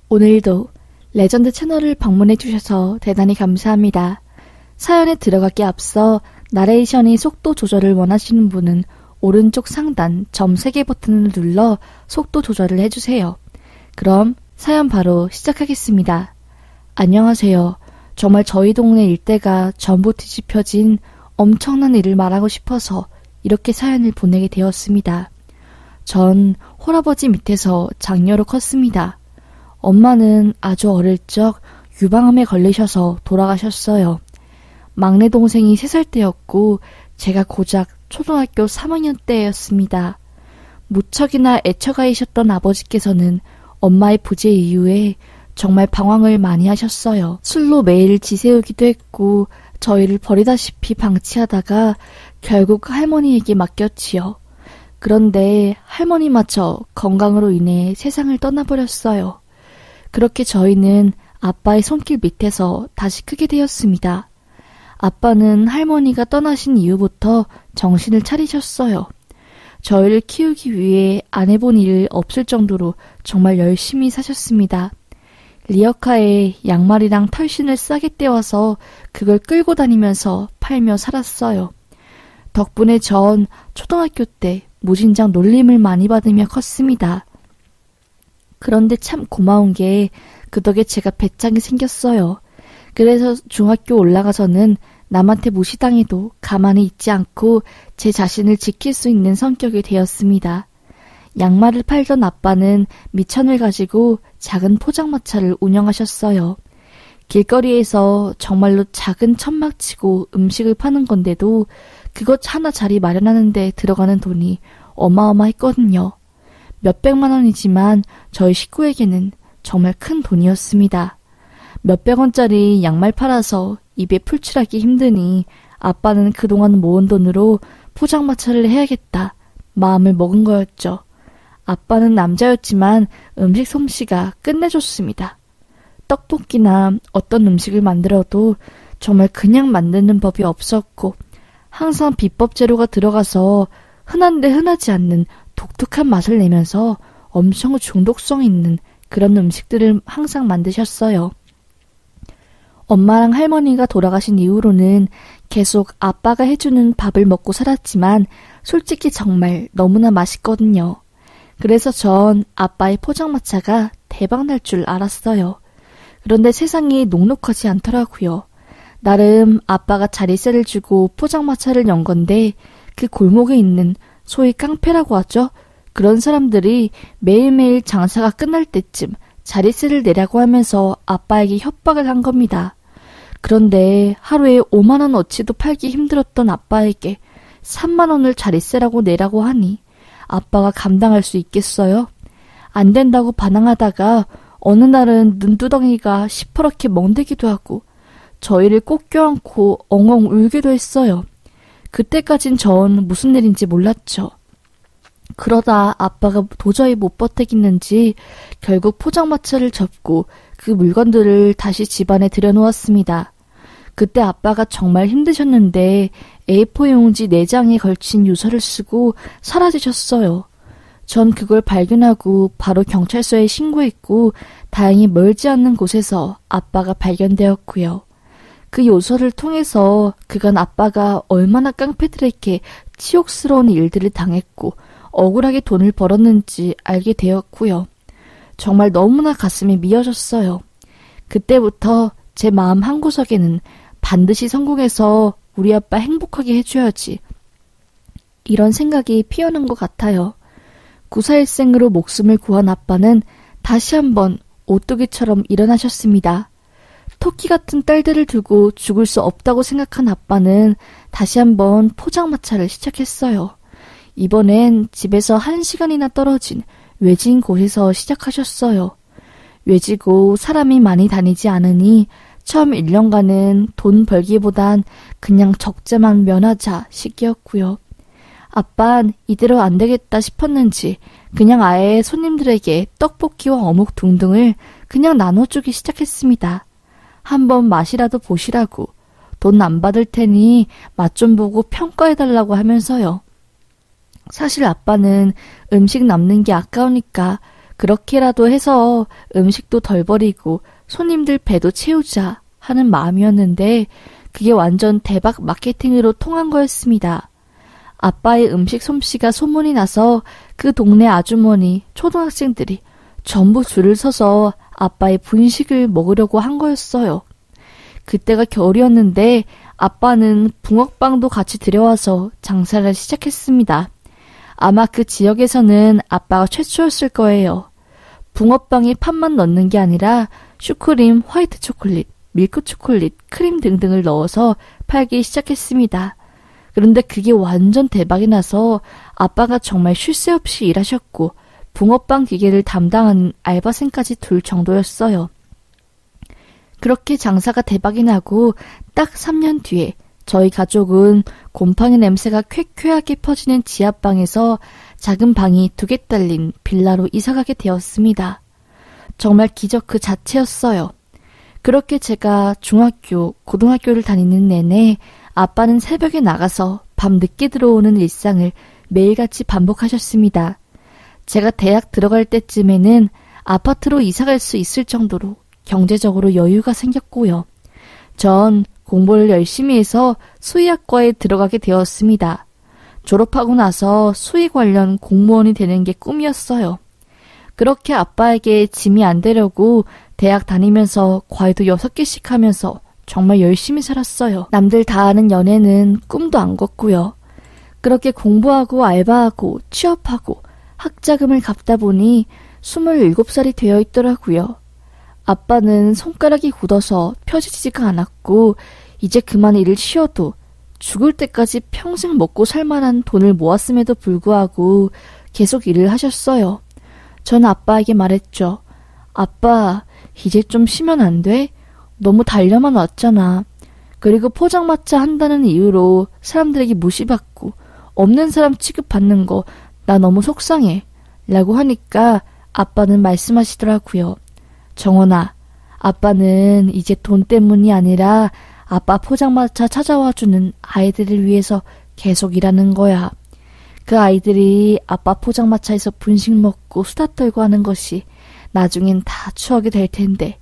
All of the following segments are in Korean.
오늘도 레전드 채널을 방문해주셔서 대단히 감사합니다. 사연에 들어가기 앞서 나레이션이 속도 조절을 원하시는 분은 오른쪽 상단 점 3개 버튼을 눌러 속도 조절을 해주세요. 그럼 사연 바로 시작하겠습니다. 안녕하세요. 정말 저희 동네 일대가 전부 뒤집혀진 엄청난 일을 말하고 싶어서 이렇게 사연을 보내게 되었습니다. 전 홀아버지 밑에서 장녀로 컸습니다. 엄마는 아주 어릴 적 유방암에 걸리셔서 돌아가셨어요. 막내 동생이 3살 때였고 제가 고작 초등학교 3학년 때였습니다. 무척이나 애처가이셨던 아버지께서는 엄마의 부재 이후에 정말 방황을 많이 하셨어요. 술로 매일 지새우기도 했고 저희를 버리다시피 방치하다가 결국 할머니에게 맡겼지요. 그런데 할머니마저 건강으로 인해 세상을 떠나버렸어요. 그렇게 저희는 아빠의 손길 밑에서 다시 크게 되었습니다. 아빠는 할머니가 떠나신 이후부터 정신을 차리셨어요. 저희를 키우기 위해 안 해본 일 없을 정도로 정말 열심히 사셨습니다. 리어카에 양말이랑 털신을 싸게 떼와서 그걸 끌고 다니면서 팔며 살았어요. 덕분에 전 초등학교 때 무진장 놀림을 많이 받으며 컸습니다. 그런데 참 고마운 게 그 덕에 제가 배짱이 생겼어요. 그래서 중학교 올라가서는 남한테 무시당해도 가만히 있지 않고 제 자신을 지킬 수 있는 성격이 되었습니다. 양말을 팔던 아빠는 미천을 가지고 작은 포장마차를 운영하셨어요. 길거리에서 정말로 작은 천막치고 음식을 파는 건데도 그것 하나 자리 마련하는 데 들어가는 돈이 어마어마했거든요. 몇백만 원이지만 저희 식구에게는 정말 큰 돈이었습니다. 몇백 원짜리 양말 팔아서 입에 풀칠하기 힘드니 아빠는 그동안 모은 돈으로 포장마차를 해야겠다 마음을 먹은 거였죠. 아빠는 남자였지만 음식 솜씨가 끝내줬습니다. 떡볶이나 어떤 음식을 만들어도 정말 그냥 만드는 법이 없었고 항상 비법 재료가 들어가서 흔한데 흔하지 않는 독특한 맛을 내면서 엄청 중독성 있는 그런 음식들을 항상 만드셨어요. 엄마랑 할머니가 돌아가신 이후로는 계속 아빠가 해주는 밥을 먹고 살았지만 솔직히 정말 너무나 맛있거든요. 그래서 전 아빠의 포장마차가 대박날 줄 알았어요. 그런데 세상이 녹록하지 않더라고요. 나름 아빠가 자리세를 주고 포장마차를 연 건데 그 골목에 있는 소위 깡패라고 하죠. 그런 사람들이 매일매일 장사가 끝날 때쯤 자리세를 내라고 하면서 아빠에게 협박을 한 겁니다. 그런데 하루에 5만 원어치도 팔기 힘들었던 아빠에게 3만 원을 자리세라고 내라고 하니 아빠가 감당할 수 있겠어요? 안 된다고 반항하다가 어느 날은 눈두덩이가 시퍼렇게 멍들기도 하고 저희를 꼭 껴안고 엉엉 울기도 했어요. 그때까진 전 무슨 일인지 몰랐죠. 그러다 아빠가 도저히 못 버티겠는지 결국 포장마차를 접고 그 물건들을 다시 집안에 들여놓았습니다. 그때 아빠가 정말 힘드셨는데 A4 용지 4장에 걸친 유서를 쓰고 사라지셨어요. 전 그걸 발견하고 바로 경찰서에 신고했고 다행히 멀지 않는 곳에서 아빠가 발견되었고요. 그 요서를 통해서 그간 아빠가 얼마나 깡패들에게 치욕스러운 일들을 당했고 억울하게 돈을 벌었는지 알게 되었고요. 정말 너무나 가슴이 미어졌어요. 그때부터 제 마음 한구석에는 반드시 성공해서 우리 아빠 행복하게 해줘야지. 이런 생각이 피어난 것 같아요. 구사일생으로 목숨을 구한 아빠는 다시 한번 오뚜기처럼 일어나셨습니다. 토끼 같은 딸들을 두고 죽을 수 없다고 생각한 아빠는 다시 한번 포장마차를 시작했어요. 이번엔 집에서 1시간이나 떨어진 외진 곳에서 시작하셨어요. 외지고 사람이 많이 다니지 않으니 처음 1년간은 돈 벌기보단 그냥 적재만 면하자 시기였고요. 아빤 이대로 안 되겠다 싶었는지 그냥 아예 손님들에게 떡볶이와 어묵 등등을 그냥 나눠주기 시작했습니다. 한번 맛이라도 보시라고, 돈 안 받을 테니 맛 좀 보고 평가해달라고 하면서요. 사실 아빠는 음식 남는 게 아까우니까 그렇게라도 해서 음식도 덜 버리고 손님들 배도 채우자 하는 마음이었는데 그게 완전 대박 마케팅으로 통한 거였습니다. 아빠의 음식 솜씨가 소문이 나서 그 동네 아주머니, 초등학생들이 전부 줄을 서서 아빠의 분식을 먹으려고 한 거였어요. 그때가 겨울이었는데 아빠는 붕어빵도 같이 들여와서 장사를 시작했습니다. 아마 그 지역에서는 아빠가 최초였을 거예요. 붕어빵에 팥만 넣는 게 아니라 슈크림, 화이트 초콜릿, 밀크 초콜릿, 크림 등등을 넣어서 팔기 시작했습니다. 그런데 그게 완전 대박이 나서 아빠가 정말 쉴 새 없이 일하셨고 붕어빵 기계를 담당하는 알바생까지 둘 정도였어요. 그렇게 장사가 대박이 나고 딱 3년 뒤에 저희 가족은 곰팡이 냄새가 쾌쾌하게 퍼지는 지하방에서 작은 방이 2개 딸린 빌라로 이사가게 되었습니다. 정말 기적 그 자체였어요. 그렇게 제가 중학교, 고등학교를 다니는 내내 아빠는 새벽에 나가서 밤 늦게 들어오는 일상을 매일같이 반복하셨습니다. 제가 대학 들어갈 때쯤에는 아파트로 이사갈 수 있을 정도로 경제적으로 여유가 생겼고요. 전 공부를 열심히 해서 수의학과에 들어가게 되었습니다. 졸업하고 나서 수의 관련 공무원이 되는 게 꿈이었어요. 그렇게 아빠에게 짐이 안 되려고 대학 다니면서 과외도 6개씩 하면서 정말 열심히 살았어요. 남들 다 아는 연애는 꿈도 안 꿨고요. 그렇게 공부하고 알바하고 취업하고 학자금을 갚다 보니 27살이 되어 있더라고요. 아빠는 손가락이 굳어서 펴지지가 않았고 이제 그만 일을 쉬어도 죽을 때까지 평생 먹고 살 만한 돈을 모았음에도 불구하고 계속 일을 하셨어요. 전 아빠에게 말했죠. 아빠, 이제 좀 쉬면 안 돼? 너무 달려만 왔잖아. 그리고 포장마차 한다는 이유로 사람들에게 무시받고 없는 사람 취급받는 거 나 너무 속상해. 라고 하니까 아빠는 말씀하시더라고요. 정원아, 아빠는 이제 돈 때문이 아니라 아빠 포장마차 찾아와주는 아이들을 위해서 계속 일하는 거야. 그 아이들이 아빠 포장마차에서 분식 먹고 수다 떨고 하는 것이 나중엔 다 추억이 될 텐데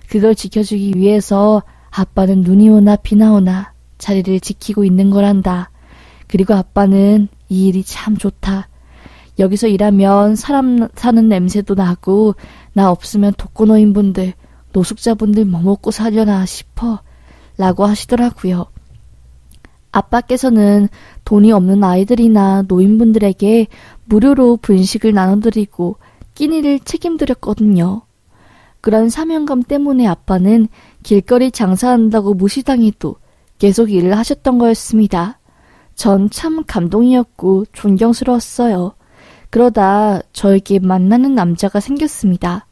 그걸 지켜주기 위해서 아빠는 눈이 오나 비나 오나 자리를 지키고 있는 거란다. 그리고 아빠는 이 일이 참 좋다. 여기서 일하면 사람 사는 냄새도 나고 나 없으면 독거노인분들, 노숙자분들 뭐 먹고 살려나 싶어 라고 하시더라고요. 아빠께서는 돈이 없는 아이들이나 노인분들에게 무료로 분식을 나눠드리고 끼니를 책임드렸거든요. 그런 사명감 때문에 아빠는 길거리 장사한다고 무시당해도 계속 일을 하셨던 거였습니다. 전 참 감동이었고 존경스러웠어요. 그러다 저에게 만나는 남자가 생겼습니다.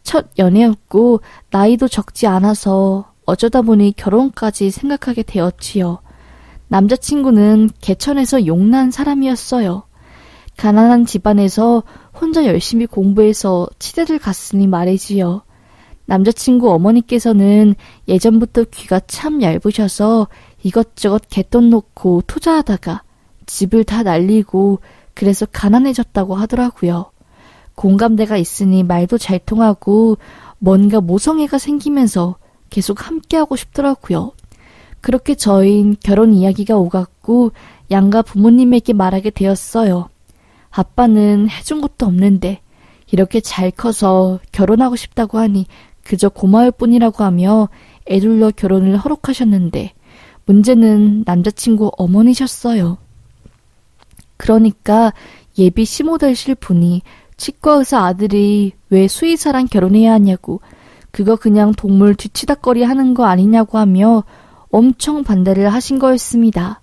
첫 연애였고 나이도 적지 않아서 어쩌다 보니 결혼까지 생각하게 되었지요. 남자친구는 개천에서 용난 사람이었어요. 가난한 집안에서 혼자 열심히 공부해서 치대를 갔으니 말이지요. 남자친구 어머니께서는 예전부터 귀가 참 얇으셔서 이것저것 갯돈 놓고 투자하다가 집을 다 날리고 그래서 가난해졌다고 하더라고요. 공감대가 있으니 말도 잘 통하고 뭔가 모성애가 생기면서 계속 함께하고 싶더라고요. 그렇게 저희는 결혼 이야기가 오갔고 양가 부모님에게 말하게 되었어요. 아빠는 해준 것도 없는데 이렇게 잘 커서 결혼하고 싶다고 하니 그저 고마울 뿐이라고 하며 애둘러 결혼을 허락하셨는데 문제는 남자친구 어머니셨어요. 그러니까 예비 시모 되실 분이 치과의사 아들이 왜 수의사랑 결혼해야 하냐고 그거 그냥 동물 뒤치다꺼리 하는 거 아니냐고 하며 엄청 반대를 하신 거였습니다.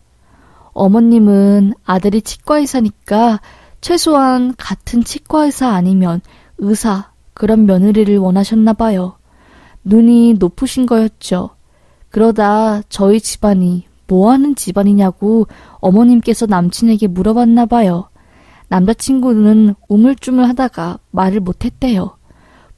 어머님은 아들이 치과의사니까 최소한 같은 치과의사 아니면 의사 그런 며느리를 원하셨나 봐요. 눈이 높으신 거였죠. 그러다 저희 집안이 뭐하는 집안이냐고 어머님께서 남친에게 물어봤나 봐요. 남자친구는 우물쭈물 하다가 말을 못했대요.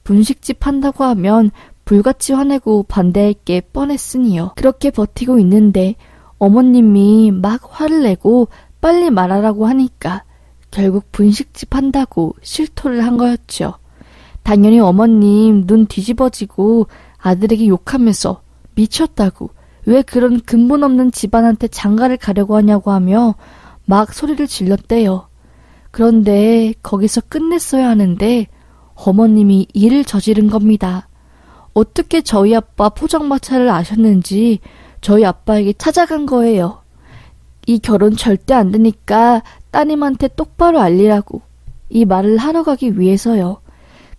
분식집 한다고 하면 불같이 화내고 반대할 게 뻔했으니요. 그렇게 버티고 있는데 어머님이 막 화를 내고 빨리 말하라고 하니까 결국 분식집 한다고 실토를 한 거였죠. 당연히 어머님 눈 뒤집어지고 아들에게 욕하면서 미쳤다고, 왜 그런 근본 없는 집안한테 장가를 가려고 하냐고 하며 막 소리를 질렀대요. 그런데 거기서 끝냈어야 하는데 어머님이 일을 저지른 겁니다. 어떻게 저희 아빠 포장마차를 아셨는지 저희 아빠에게 찾아간 거예요. 이 결혼 절대 안 되니까 따님한테 똑바로 알리라고, 이 말을 하러 가기 위해서요.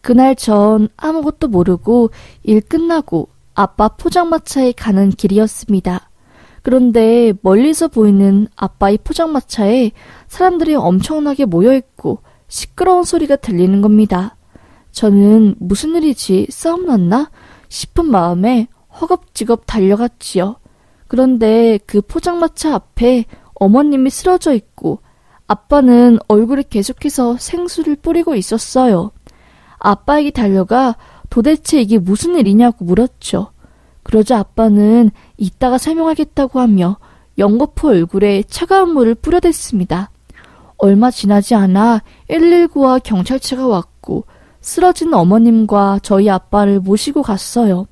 그날 전 아무것도 모르고 일 끝나고 아빠 포장마차에 가는 길이었습니다. 그런데 멀리서 보이는 아빠의 포장마차에 사람들이 엄청나게 모여있고 시끄러운 소리가 들리는 겁니다. 저는 무슨 일이지, 싸움 났나 싶은 마음에 허겁지겁 달려갔지요. 그런데 그 포장마차 앞에 어머님이 쓰러져 있고 아빠는 얼굴에 계속해서 생수를 뿌리고 있었어요. 아빠에게 달려가 도대체 이게 무슨 일이냐고 물었죠. 그러자 아빠는 이따가 설명하겠다고 하며 연거푸 얼굴에 차가운 물을 뿌려댔습니다. 얼마 지나지 않아 119와 경찰차가 왔고 쓰러진 어머님과 저희 아빠를 모시고 갔어요.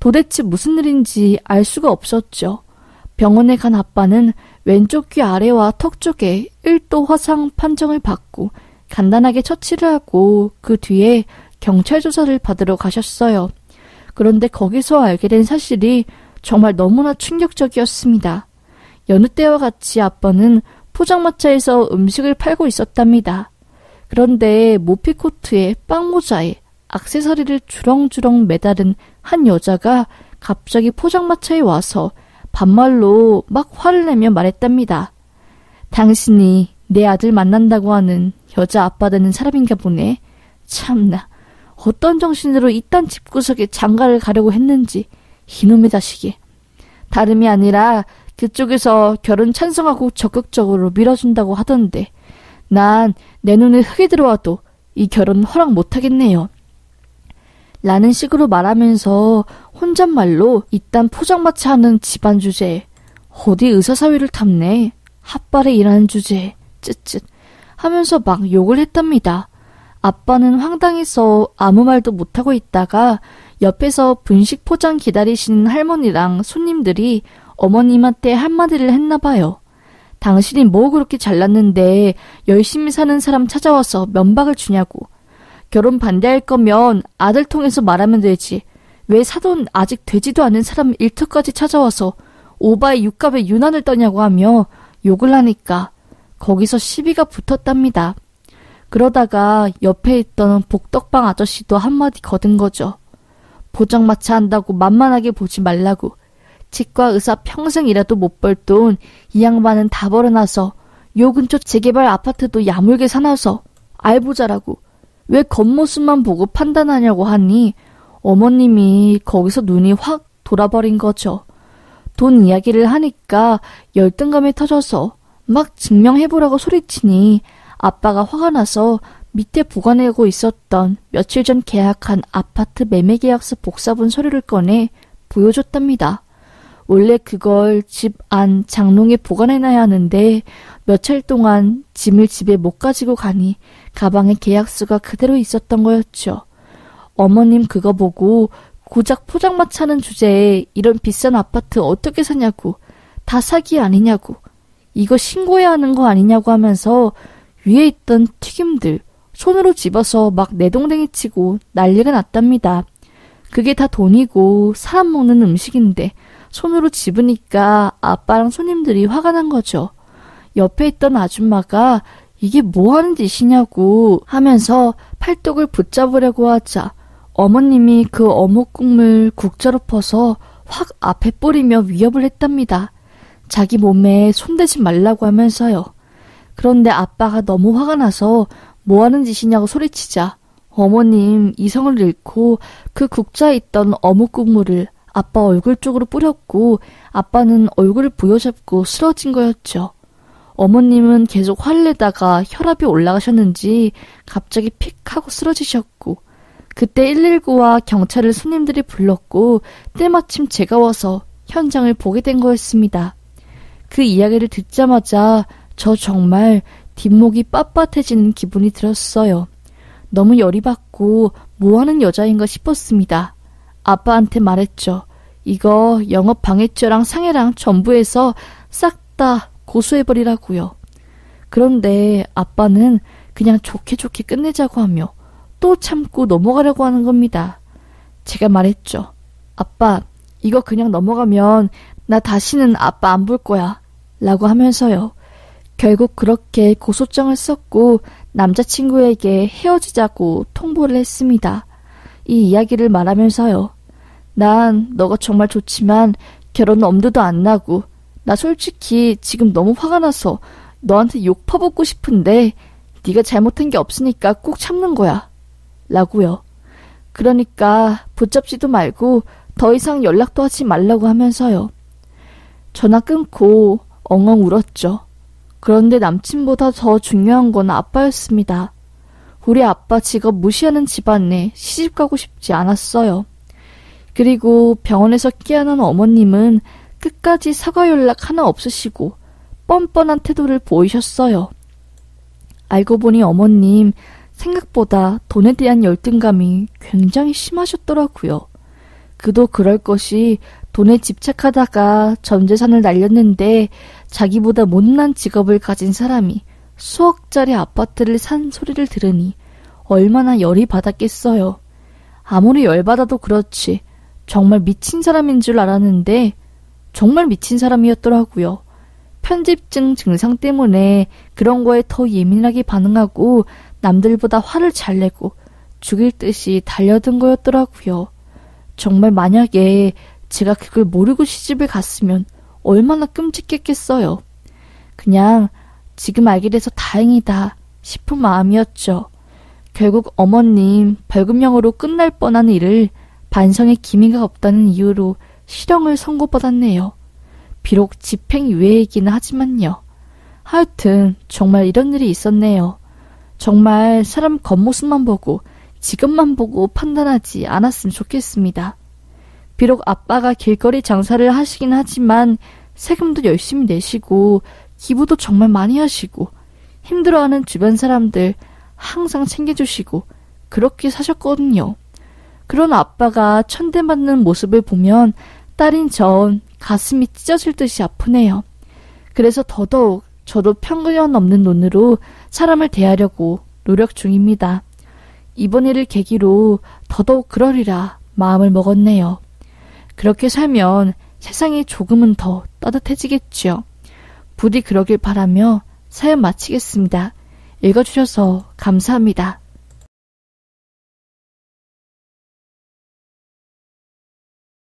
도대체 무슨 일인지 알 수가 없었죠. 병원에 간 아빠는 왼쪽 귀 아래와 턱 쪽에 1도 화상 판정을 받고 간단하게 처치를 하고 그 뒤에 경찰 조사를 받으러 가셨어요. 그런데 거기서 알게 된 사실이 정말 너무나 충격적이었습니다. 여느 때와 같이 아빠는 포장마차에서 음식을 팔고 있었답니다. 그런데 모피코트에 빵모자에 액세서리를 주렁주렁 매다른 한 여자가 갑자기 포장마차에 와서 반말로 막 화를 내며 말했답니다. 당신이 내 아들 만난다고 하는 여자 아빠 되는 사람인가 보네. 참나, 어떤 정신으로 이딴 집구석에 장가를 가려고 했는지, 이놈의 자식이. 다름이 아니라 그쪽에서 결혼 찬성하고 적극적으로 밀어준다고 하던데 난 내 눈에 흙이 들어와도 이 결혼 허락 못하겠네요. 라는 식으로 말하면서 혼잣말로 이딴 포장마차 하는 집안 주제에 어디 의사사위를 탐내, 핫바에 일하는 주제에 쯧쯧 하면서 막 욕을 했답니다. 아빠는 황당해서 아무 말도 못하고 있다가 옆에서 분식 포장 기다리시는 할머니랑 손님들이 어머님한테 한마디를 했나봐요. 당신이 뭐 그렇게 잘났는데 열심히 사는 사람 찾아와서 면박을 주냐고. 결혼 반대할 거면 아들 통해서 말하면 되지. 왜 사돈 아직 되지도 않은 사람 일터까지 찾아와서 오바의 육갑에 유난을 떠냐고 하며 욕을 하니까 거기서 시비가 붙었답니다. 그러다가 옆에 있던 복덕방 아저씨도 한마디 거둔 거죠. 포장마차 한다고 만만하게 보지 말라고. 치과 의사 평생 일해도 못 벌 돈 이 양반은 다 벌어놔서 요 근처 재개발 아파트도 야물게 사놔서 알부자라고. 왜 겉모습만 보고 판단하냐고 하니 어머님이 거기서 눈이 확 돌아버린 거죠. 돈 이야기를 하니까 열등감이 터져서 막 증명해보라고 소리치니 아빠가 화가 나서 밑에 보관하고 있었던 며칠 전 계약한 아파트 매매계약서 복사본 서류를 꺼내 보여줬답니다. 원래 그걸 집 안 장롱에 보관해놔야 하는데 며칠 동안 짐을 집에 못 가지고 가니 가방에 계약서가 그대로 있었던 거였죠. 어머님 그거 보고 고작 포장마차는 주제에 이런 비싼 아파트 어떻게 사냐고, 다 사기 아니냐고, 이거 신고해야 하는 거 아니냐고 하면서 위에 있던 튀김들 손으로 집어서 막 내동댕이 치고 난리가 났답니다. 그게 다 돈이고 사람 먹는 음식인데 손으로 집으니까 아빠랑 손님들이 화가 난 거죠. 옆에 있던 아줌마가 이게 뭐 하는 짓이냐고 하면서 팔뚝을 붙잡으려고 하자 어머님이 그 어묵 국물 국자로 퍼서 확 앞에 뿌리며 위협을 했답니다. 자기 몸에 손대지 말라고 하면서요. 그런데 아빠가 너무 화가 나서 뭐 하는 짓이냐고 소리치자 어머님 이성을 잃고 그 국자에 있던 어묵 국물을 아빠 얼굴 쪽으로 뿌렸고 아빠는 얼굴을 부여잡고 쓰러진 거였죠. 어머님은 계속 화를 내다가 혈압이 올라가셨는지 갑자기 픽 하고 쓰러지셨고 그때 119와 경찰을 손님들이 불렀고 때마침 제가 와서 현장을 보게 된 거였습니다. 그 이야기를 듣자마자 저 정말 뒷목이 빳빳해지는 기분이 들었어요. 너무 열이 받고 뭐하는 여자인가 싶었습니다. 아빠한테 말했죠. 이거 영업 방해죄랑 상해랑 전부 해서 싹 다 고소해버리라고요. 그런데 아빠는 그냥 좋게 좋게 끝내자고 하며 또 참고 넘어가려고 하는 겁니다. 제가 말했죠. 아빠, 이거 그냥 넘어가면 나 다시는 아빠 안 볼 거야. 라고 하면서요. 결국 그렇게 고소장을 썼고 남자친구에게 헤어지자고 통보를 했습니다. 이 이야기를 말하면서요. 난 너가 정말 좋지만 결혼은 엄두도 안 나고 나 솔직히 지금 너무 화가 나서 너한테 욕 퍼붓고 싶은데 네가 잘못한 게 없으니까 꼭 참는 거야. 라고요. 그러니까 붙잡지도 말고 더 이상 연락도 하지 말라고 하면서요. 전화 끊고 엉엉 울었죠. 그런데 남친보다 더 중요한 건 아빠였습니다. 우리 아빠 직업 무시하는 집안에 시집가고 싶지 않았어요. 그리고 병원에서 깨어난 어머님은 끝까지 사과 연락 하나 없으시고 뻔뻔한 태도를 보이셨어요. 알고 보니 어머님 생각보다 돈에 대한 열등감이 굉장히 심하셨더라고요. 그도 그럴 것이 돈에 집착하다가 전 재산을 날렸는데 자기보다 못난 직업을 가진 사람이 수억짜리 아파트를 산 소리를 들으니 얼마나 열이 받았겠어요. 아무리 열받아도 그렇지 정말 미친 사람인 줄 알았는데 정말 미친 사람이었더라고요. 편집증 증상 때문에 그런 거에 더 예민하게 반응하고 남들보다 화를 잘 내고 죽일 듯이 달려든 거였더라고요. 정말 만약에 제가 그걸 모르고 시집을 갔으면 얼마나 끔찍했겠어요. 그냥 지금 알게 돼서 다행이다 싶은 마음이었죠. 결국 어머님 벌금형으로 끝날 뻔한 일을 반성의 기미가 없다는 이유로 실형을 선고받았네요. 비록 집행유예이긴 하지만요. 하여튼 정말 이런 일이 있었네요. 정말 사람 겉모습만 보고 직업만 보고 판단하지 않았으면 좋겠습니다. 비록 아빠가 길거리 장사를 하시긴 하지만 세금도 열심히 내시고 기부도 정말 많이 하시고 힘들어하는 주변 사람들 항상 챙겨주시고 그렇게 사셨거든요. 그런 아빠가 천대받는 모습을 보면 딸인 전 가슴이 찢어질 듯이 아프네요. 그래서 더더욱 저도 편견 없는 눈으로 사람을 대하려고 노력 중입니다. 이번 일을 계기로 더더욱 그러리라 마음을 먹었네요. 그렇게 살면 세상이 조금은 더 따뜻해지겠죠. 부디 그러길 바라며 사연 마치겠습니다. 읽어주셔서 감사합니다.